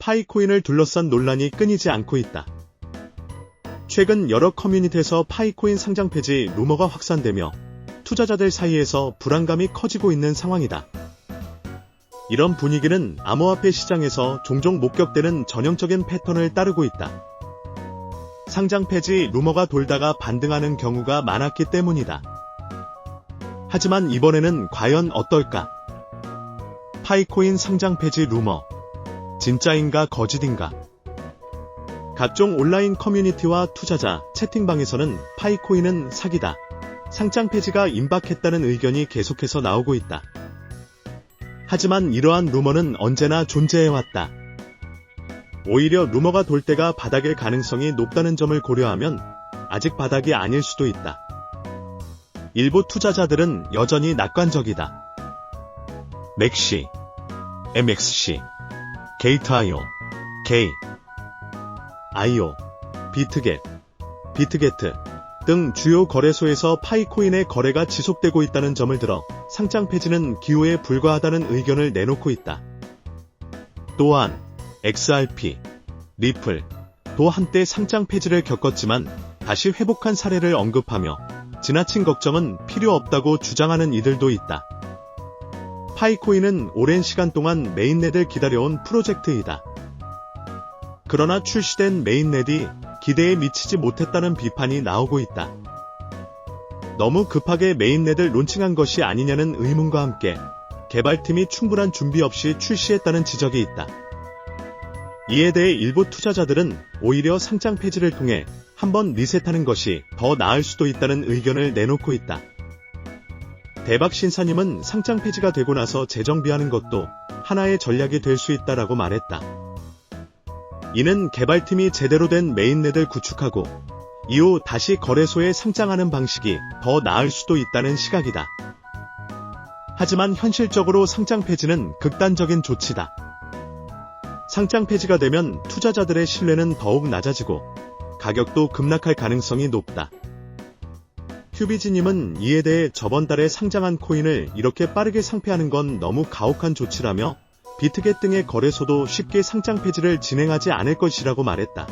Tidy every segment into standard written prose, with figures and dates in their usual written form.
파이코인을 둘러싼 논란이 끊이지 않고 있다. 최근 여러 커뮤니티에서 파이코인 상장 폐지 루머가 확산되며 투자자들 사이에서 불안감이 커지고 있는 상황이다. 이런 분위기는 암호화폐 시장에서 종종 목격되는 전형적인 패턴을 따르고 있다. 상장 폐지 루머가 돌다가 반등하는 경우가 많았기 때문이다. 하지만 이번에는 과연 어떨까? 파이코인 상장 폐지 루머. 진짜인가 거짓인가? 각종 온라인 커뮤니티와 투자자, 채팅방에서는 파이코인은 사기다, 상장 폐지가 임박했다는 의견이 계속해서 나오고 있다. 하지만 이러한 루머는 언제나 존재해왔다. 오히려 루머가 돌 때가 바닥일 가능성이 높다는 점을 고려하면 아직 바닥이 아닐 수도 있다. 일부 투자자들은 여전히 낙관적이다. 맥시, MXC, 게이트.io, 게이.io, 비트게트 등 주요 거래소에서 파이코인의 거래가 지속되고 있다는 점을 들어 상장 폐지는 기호에 불과하다는 의견을 내놓고 있다. 또한 XRP, 리플도 한때 상장 폐지를 겪었지만 다시 회복한 사례를 언급하며 지나친 걱정은 필요 없다고 주장하는 이들도 있다. 파이코인은 오랜 시간 동안 메인넷을 기다려온 프로젝트이다. 그러나 출시된 메인넷이 기대에 미치지 못했다는 비판이 나오고 있다. 너무 급하게 메인넷을 론칭한 것이 아니냐는 의문과 함께 개발팀이 충분한 준비 없이 출시했다는 지적이 있다. 이에 대해 일부 투자자들은 오히려 상장 폐지를 통해 한번 리셋하는 것이 더 나을 수도 있다는 의견을 내놓고 있다. 대박 신사님은 상장 폐지가 되고 나서 재정비하는 것도 하나의 전략이 될 수 있다라고 말했다. 이는 개발팀이 제대로 된 메인넷을 구축하고 이후 다시 거래소에 상장하는 방식이 더 나을 수도 있다는 시각이다. 하지만 현실적으로 상장 폐지는 극단적인 조치다. 상장 폐지가 되면 투자자들의 신뢰는 더욱 낮아지고 가격도 급락할 가능성이 높다. 큐비지님은 이에 대해 저번 달에 상장한 코인을 이렇게 빠르게 상폐하는 건 너무 가혹한 조치라며 비트겟 등의 거래소도 쉽게 상장 폐지를 진행하지 않을 것이라고 말했다.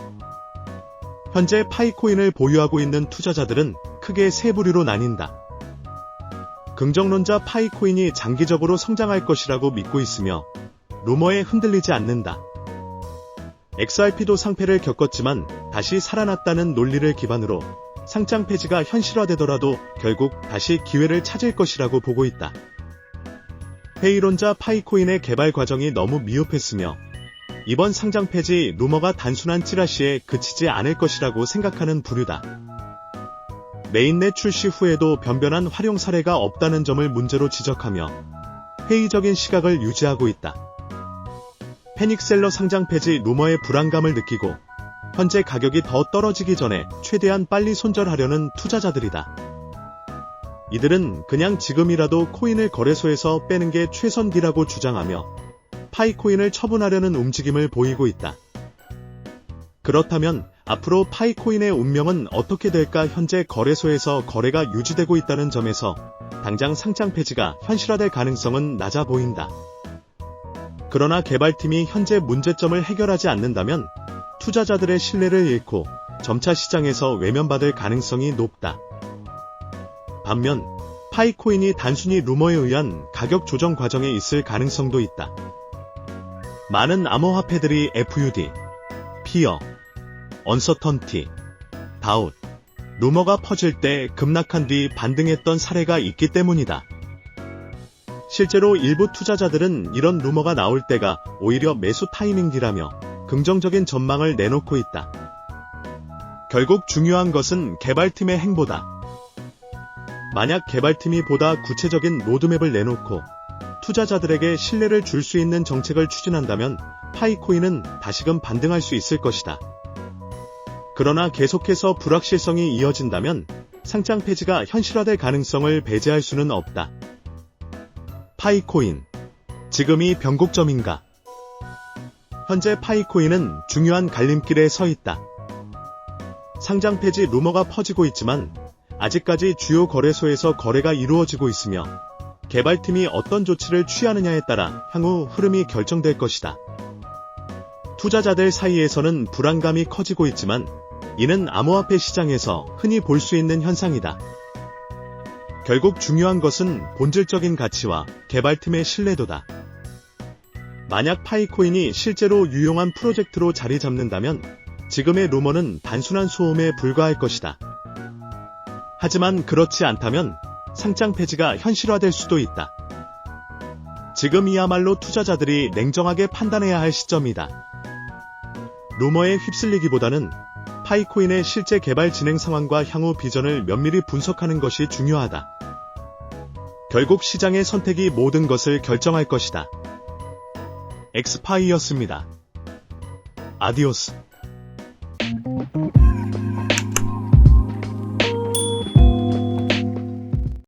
현재 파이코인을 보유하고 있는 투자자들은 크게 세 부류로 나뉜다. 긍정론자 파이코인이 장기적으로 성장할 것이라고 믿고 있으며 루머에 흔들리지 않는다. XRP도 상폐를 겪었지만 다시 살아났다는 논리를 기반으로 상장 폐지가 현실화되더라도 결국 다시 기회를 찾을 것이라고 보고 있다. 회의론자 파이코인의 개발 과정이 너무 미흡했으며 이번 상장 폐지 루머가 단순한 찌라시에 그치지 않을 것이라고 생각하는 부류다. 메인넷 출시 후에도 변변한 활용 사례가 없다는 점을 문제로 지적하며 회의적인 시각을 유지하고 있다. 패닉셀러 상장 폐지 루머의 불안감을 느끼고 현재 가격이 더 떨어지기 전에 최대한 빨리 손절하려는 투자자들이다. 이들은 그냥 지금이라도 코인을 거래소에서 빼는 게 최선기라고 주장하며 파이코인을 처분하려는 움직임을 보이고 있다. 그렇다면 앞으로 파이코인의 운명은 어떻게 될까? 현재 거래소에서 거래가 유지되고 있다는 점에서 당장 상장 폐지가 현실화될 가능성은 낮아 보인다. 그러나 개발팀이 현재 문제점을 해결하지 않는다면 투자자들의 신뢰를 잃고 점차 시장에서 외면받을 가능성이 높다. 반면 파이코인이 단순히 루머에 의한 가격 조정 과정에 있을 가능성도 있다. 많은 암호화폐들이 FUD, 피어, 언서턴티, 다웃, 루머가 퍼질 때 급락한 뒤 반등했던 사례가 있기 때문이다. 실제로 일부 투자자들은 이런 루머가 나올 때가 오히려 매수 타이밍이라며 긍정적인 전망을 내놓고 있다. 결국 중요한 것은 개발팀의 행보다. 만약 개발팀이 보다 구체적인 로드맵을 내놓고 투자자들에게 신뢰를 줄 수 있는 정책을 추진한다면 파이코인은 다시금 반등할 수 있을 것이다. 그러나 계속해서 불확실성이 이어진다면 상장 폐지가 현실화될 가능성을 배제할 수는 없다. 파이코인. 지금이 변곡점인가? 현재 파이코인은 중요한 갈림길에 서 있다. 상장 폐지 루머가 퍼지고 있지만 아직까지 주요 거래소에서 거래가 이루어지고 있으며 개발팀이 어떤 조치를 취하느냐에 따라 향후 흐름이 결정될 것이다. 투자자들 사이에서는 불안감이 커지고 있지만 이는 암호화폐 시장에서 흔히 볼 수 있는 현상이다. 결국 중요한 것은 본질적인 가치와 개발팀의 신뢰도다. 만약 파이코인이 실제로 유용한 프로젝트로 자리 잡는다면 지금의 루머는 단순한 소음에 불과할 것이다. 하지만 그렇지 않다면 상장 폐지가 현실화될 수도 있다. 지금이야말로 투자자들이 냉정하게 판단해야 할 시점이다. 루머에 휩쓸리기보다는 파이코인의 실제 개발 진행 상황과 향후 비전을 면밀히 분석하는 것이 중요하다. 결국 시장의 선택이 모든 것을 결정할 것이다. 엑스파이였습니다. 아디오스.